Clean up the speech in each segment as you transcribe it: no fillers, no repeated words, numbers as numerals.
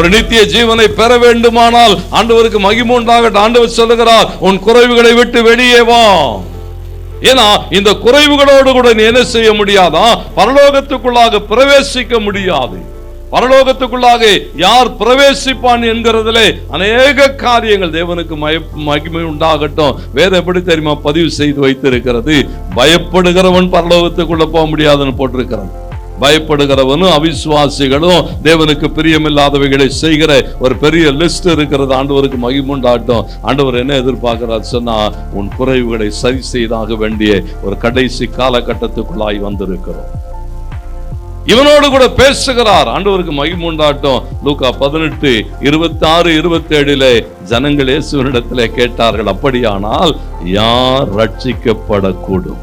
ஒரு நித்திய ஜீவனை பெற வேண்டுமானால் ஆண்டவருக்கு மகிமை உண்டாகட்டும். ஆண்டவர் சொல்லுகிறார், உன் குறைவுகளை விட்டு வெளியே வா. ஏன்னா இந்த குறைவுகளோடு கூட நீ என்ன செய்ய முடியாதா? பரலோகத்துக்குள்ளாக பிரவேசிக்க முடியாது. பரலோகத்துக்குள்ளாக யார் பிரவேசிப்பான் என்கிறதிலே அநேக காரியங்கள். தேவனுக்கு மகிமை உண்டாகட்டும். வேதம் எப்படி தெரியுமா பதிவு செய்து வைத்திருக்கிறது? பயப்படுகிறவன் பரலோகத்துக்குள்ள போக முடியாதுன்னு போட்டிருக்கிறான். பயப்படுகிறவனும் அவிசுவாசிகளும் தேவனுக்கு பிரியமில்லாதவைகளை செய்கிற ஒரு பெரிய லிஸ்ட் இருக்கிறது. ஆண்டவருக்கு மகிமை உண்டாகட்டும். ஆண்டவர் என்ன எதிர்பார்க்கிறார் சொன்னா, உன் குறைவுகளை சரி செய்தாக வேண்டிய ஒரு கடைசி காலகட்டத்துக்குள்ளாய் வந்திருக்கிறோம். இவனோடு கூட பேசுகிறார். ஆண்டவருக்கு மகிமை உண்டாகட்டும். லூக்கா 18:26-27 ஜனங்கள் இயேசுவினிடத்திலே கேட்டார்கள், அப்படியானால் யார் ரட்சிக்கப்படக்கூடும்?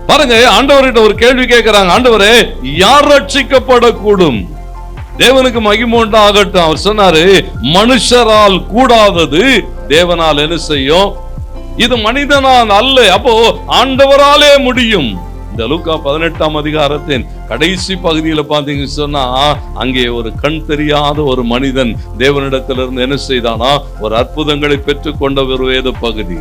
பாருங்க, ஆண்டவர்கிட்ட ஒரு கேள்வி கேட்கிறாங்க. ஆண்டவரே, யார் ரட்சிக்கப்படக்கூடும்? தேவனுக்கு மகிமை உண்டாகட்டும். அவர் சொன்னாரு, மனுஷரால் கூடாதது தேவனால் என்ன செய்யும்? இது மனிதனால் அல்ல. அப்போ ஆண்டவராலே முடியும். இந்த லூக்கா 18ஆம் அதிகாரத்தின் கடைசி பகுதியில பாத்தீங்க சொன்னா, அங்கே ஒரு கண் தெரியாத ஒரு மனிதன் தேவனிடத்திலிருந்து என்ன செய்தானா? ஒரு அற்புதங்களை பெற்றுக் கொண்ட ஒரு வேத பகுதி.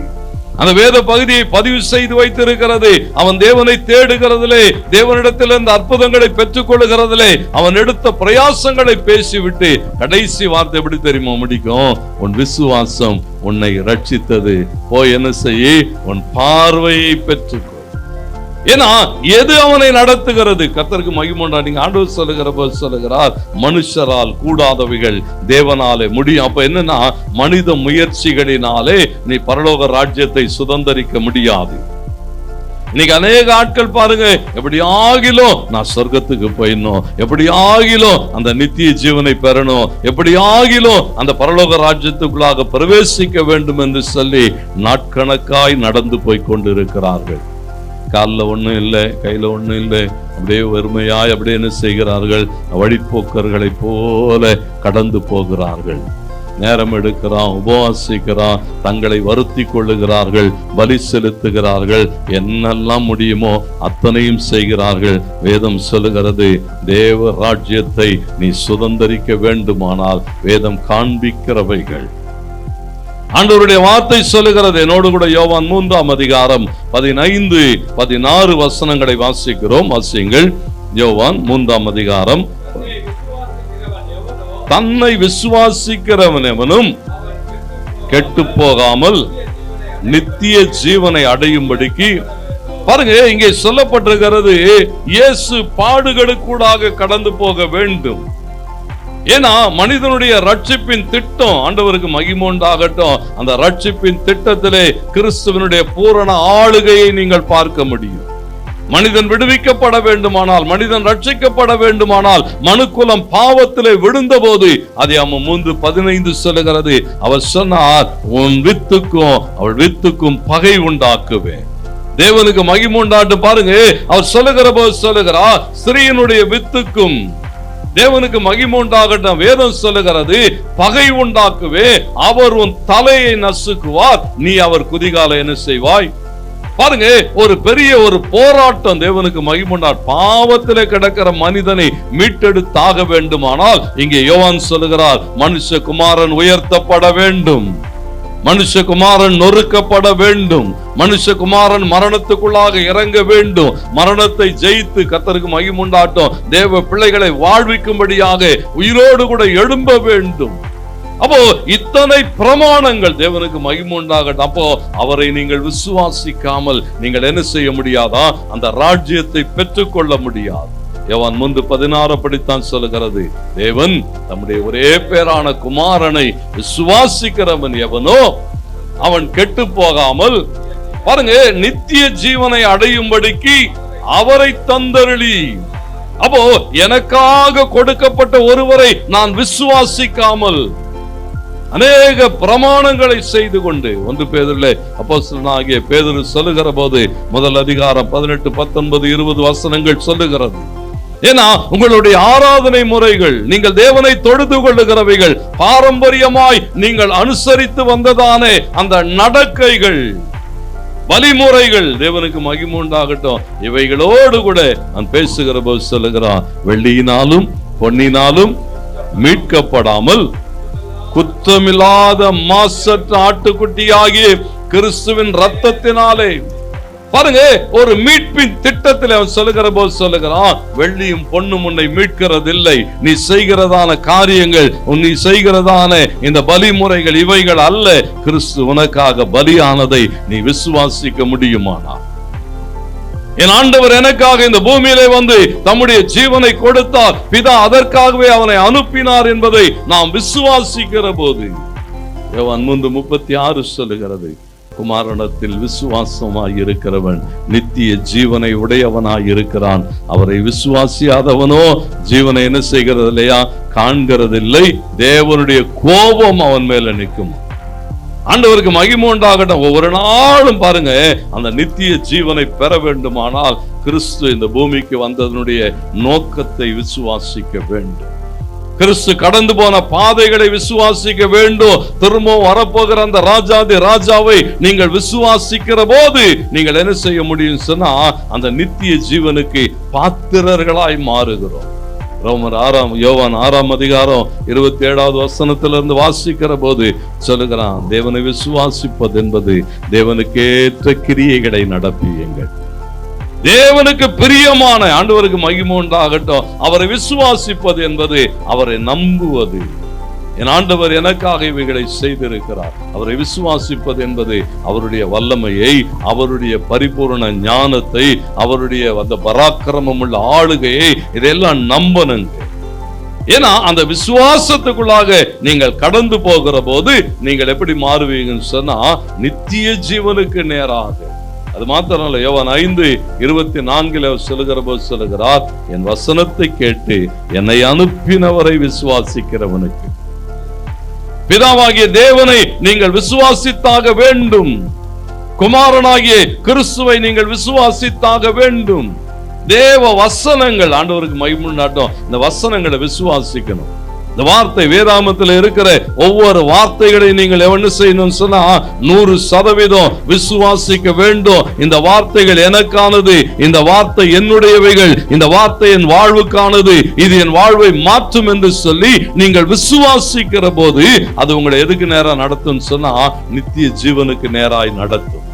அந்த வேத பகுதியை பதிவு செய்து வைத்திருக்கிறது. அவன் தேவனை தேடுகிறதிலே, தேவனிடத்திலிருந்து அற்புதங்களை பெற்றுக் கொள்ளுகிறதிலே அவன் எடுத்த பிரயாசங்களை பேசிவிட்டு கடைசி வார்த்தை எப்படி தெரியுமா முடிக்கும்? உன் விசுவாசம் உன்னை ரட்சித்தது, போய் என்ன செய்ய? உன் பார்வையை பெற்றுக்கோ. ஏன்னா எது அவனை நடத்துகிறது? கர்த்தருக்கு மகிமை உண்டாகட்டும். ஆண்டவர் சொல்லுகிறார், மனுஷரால் கூடாதவைகள் தேவனாலே முடியும். அப்ப என்னன்னா, மனித முயற்சிகளினாலே நீ பரலோக ராஜ்யத்தை சுதந்தரிக்க முடியாது. இன்னைக்கு அநேக ஆட்கள் பாருங்க, எப்படி ஆகிலும் நான் சொர்க்கத்துக்கு போயிடணும், எப்படி ஆகிலும் அந்த நித்திய ஜீவனை பெறணும், எப்படி ஆகிலும் அந்த பரலோக ராஜ்யத்துக்குள்ளாக பிரவேசிக்க வேண்டும் என்று சொல்லி நாட்கணக்காய் நடந்து போய் கொண்டிருக்கிறார்கள். காலில் ஒன்றும் இல்லை, கையில் ஒன்றும் இல்லை, அப்படியே வெறுமையாய் அப்படியே என்ன செய்கிறார்கள்? வழிப்போக்கர்களை போல கடந்து போகிறார்கள். நேரம் எடுக்கிறான், உபவாசிக்கிறான், தங்களை வருத்தி கொள்ளுகிறார்கள், பலி செலுத்துகிறார்கள், என்னெல்லாம் முடியுமோ அத்தனையும் செய்கிறார்கள். வேதம் சொல்லுகிறது, தேவ ராஜ்யத்தை நீ சுதந்தரிக்க வேண்டுமானால் வேதம் காண்பிக்கிறவைகள். ஆண்டவருடைய வார்த்தை சொல்லுகிறது. என்னோடு கூட யோவான் 3ஆம் அதிகாரம் 15-16 வசனங்களை வாசிக்கிறோம். வாசியுங்கள். யோவான் 3ஆம் அதிகாரம். தன்னை விசுவாசிக்கிறவன் எவனும் கெட்டு போகாமல் நித்திய ஜீவனை அடையும்படிக்கு. பாருங்க, இங்கே சொல்லப்பட்டிருக்கிறது, இயேசு பாடுகளுக்கூடாக கடந்து போக வேண்டும். ஏன்னா மனிதனுடைய ரட்சிப்பின் திட்டம், ஆண்டவருக்கு மகிமை உண்டாகட்டும், அந்த ரட்சிப்பின் திட்டத்திலே கிறிஸ்துவனுடைய பூரண ஆளுகையை நீங்கள் பார்க்க முடியும். மனிதன் விடுவிக்கப்பட வேண்டுமானால், மனிதன் ரட்சிக்கப்பட வேண்டுமானால், மனுக்குலம் பாவத்திலே விழுந்த போது, அதை 3:15 சொல்லுகிறது. அவர் சொன்னார், உன் வித்துக்கும் அவள் வித்துக்கும் பகை உண்டாக்குவேன். தேவனுக்கு மகிமை உண்டாகட்டும். பாருங்க, அவர் சொல்லுகிற போது சொல்லுகிறார், ஸ்திரீயினுடைய வித்துக்கும் தேவனுக்கு மகிமை உண்டாகட்டும். வேதம் சொல்லுகிறது, பகை உண்டாக்குவே, அவர் உன் தலையை நசுக்குவார், நீ அவர் குதிகாலை என்ன செய்வாய்? பாருங்க, ஒரு பெரிய ஒரு போராட்டம். தேவனுக்கு மகிமை உண்டாகட்டும். பாவத்திலே கிடக்கிற மனிதனை மீட்டெடுத்தாக வேண்டுமானால், இங்கே யோவான் சொல்லுகிறார், மனுஷகுமாரன் உயர்த்தப்பட வேண்டும், மனுஷகுமாரன் நொறுக்கப்பட வேண்டும், மனுஷகுமாரன் மரணத்துக்குள்ளாக இறங்க வேண்டும், மரணத்தை ஜெயித்து கர்த்தருக்கு மகிமை உண்டாகட்டும் தேவ பிள்ளைகளை வாழ்விக்கும்படியாக உயிரோடு கூட எழும்ப வேண்டும். அப்போ இத்தனை பிரமாணங்கள். தேவனுக்கு மகிமை உண்டாகட்டும். அப்போ அவரை நீங்கள் விசுவாசிக்காமல் நீங்கள் என்ன செய்ய முடியாதா? அந்த ராஜ்யத்தை பெற்றுக்கொள்ள முடியாது. யோவான் 3:16 படித்தான் சொல்லுகிறது, தேவன் தம்முடைய ஒரே பேரான குமாரனை விசுவாசிக்கிறவன் எவனோ அவன் கெட்டு போகாமல், பாருங்க, நித்திய ஜீவனை அடையும்படிக்கு அவரை தந்தருளி. அப்போ எனக்காக கொடுக்கப்பட்ட ஒருவரை நான் விசுவாசிக்காமல் அநேக பிரமாணங்களை செய்து கொண்டு, 1 பேதுருவிலே அப்போஸ்தலனாகிய பேதுரு சொல்லுகிற போது, முதல் அதிகாரம் 18, 19, 20 வசனங்கள் சொல்லுகிறது. ஏன்னா உங்களுடைய ஆராதனை முறைகள், நீங்கள் தேவனை தொழுது கொள்ளுகிறவைகள், பாரம்பரியமாய் நீங்கள் அனுசரித்து வந்ததானே அந்த நடக்கைகள், வழிமுறைகள், தேவனுக்கு மகிமை உண்டாகட்டும், இவைகளோடு கூட நான் பேசுகிற போது சொல்லுகிறான், வெள்ளியினாலும் பொன்னினாலும் மீட்கப்படாமல் குற்றமில்லாத மாசற்ற ஆட்டுக்குட்டியாகிய கிறிஸ்துவின் ரத்தத்தினாலே. பாருங்க, ஒரு மீட்பின் திட்டத்தில் அவன் சொல்லுகிற போது சொல்லுகிறான், வெள்ளியும் பொன்னும் உன்னை மீட்கிறதில்லை, நீ செய்கிறதான காரியங்கள், நீ செய்கிறதான இந்த பலிமுறைகள் இவைகள் அல்ல, கிறிஸ்து உனக்காக பலியானதை நீ விசுவாசிக்க முடியுமானா? என் ஆண்டவர் எனக்காக இந்த பூமியிலே வந்து தம்முடைய ஜீவனை கொடுத்தார், பிதா அதற்காகவே அவனை அனுப்பினார் என்பதை நாம் விசுவாசிக்கிற போது யோவான் 3:36 சொல்லுகிறது, குமாரனிடத்தில் விசுவாசமாய் இருக்கிறவன் நித்திய ஜீவனை உடையவனாய் இருக்கிறான், அவரை விசுவாசியாதவனோ ஜீவனை என்ன செய்கிறது இல்லையா, காண்கிறதில்லை, தேவனுடைய கோபம் அவன் மேல நிற்கும். ஆண்டவருக்கு மகிமை உண்டாகட்டும். ஒவ்வொரு நாளும் பாருங்க, அந்த நித்திய ஜீவனை பெற வேண்டுமானால் கிறிஸ்து இந்த பூமிக்கு வந்ததனுடைய நோக்கத்தை விசுவாசிக்க வேண்டும். கிறிஸ்து கடந்து போன பாதைகளை விசுவாசிக்க வேண்டும். திரும்பவும் வரப்போகிற அந்த ராஜாதி ராஜாவை நீங்கள் விசுவாசிக்கிற போது நீங்கள் என்ன செய்ய முடியும் சொன்னா, அந்த நித்திய ஜீவனுக்கு பாத்திரர்களாய் மாறுகிறோம். யோவான் 6:27 வசனத்திலிருந்து வாசிக்கிற போது சொல்லுகிறான், தேவனை விசுவாசிப்பது என்பது தேவனுக்கேற்ற கிரியைகளை நடப்பியுங்கள். தேவனுக்கு பிரியமான, ஆண்டவருக்கு மகிமை உண்டாகட்டும், அவரை விசுவாசிப்பது என்பது அவரை நம்புவது. என் ஆண்டவர் எனக்காக இவைகளை செய்திருக்கிறார். அவரை விசுவாசிப்பது என்பது அவருடைய வல்லமையை, அவருடைய பரிபூர்ண ஞானத்தை, அவருடைய அந்த பராக்கிரமம் உள்ள ஆளுகையை இதெல்லாம் நம்பணுங்க. ஏன்னா அந்த விசுவாசத்துக்குள்ளாக நீங்கள் கடந்து போகிற போது நீங்கள் எப்படி மாறுவீங்கன்னு சொன்னா, நித்திய ஜீவனுக்கு நேராக. அது மாத்திரம் யோவான் 5:24 சொல்லுகிற போது சொல்லுகிறார், என் வசனத்தை கேட்டு என்னை அனுப்பினவரை விசுவாசிக்கிறவனுக்கு. பிதாவாகிய தேவனை நீங்கள் விசுவாசித்தாக வேண்டும், குமாரனாகிய கிறிஸ்துவை நீங்கள் விசுவாசித்தாக வேண்டும். தேவ வசனங்கள், ஆண்டவருக்கு மகிமை உண்டாகட்டும், இந்த வசனங்களை விசுவாசிக்கணும். இந்த வார்த்தை வேதாமத்தில் இருக்கிற ஒவ்வொரு வார்த்தைகளையும் நீங்கள் என்ன செய்யணும் சொன்னா 100% விசுவாசிக்க வேண்டும். இந்த வார்த்தைகள் எனக்கானது, இந்த வார்த்தை என்னுடையவைகள், இந்த வார்த்தை என் வாழ்வுக்கானது, இது என் வாழ்வை மாற்றும் என்று சொல்லி நீங்கள் விசுவாசிக்கிற போது அது உங்களை எதுக்கு நேரா நடத்தும் சொன்னா, நித்திய ஜீவனுக்கு நேராய் நடத்தும்.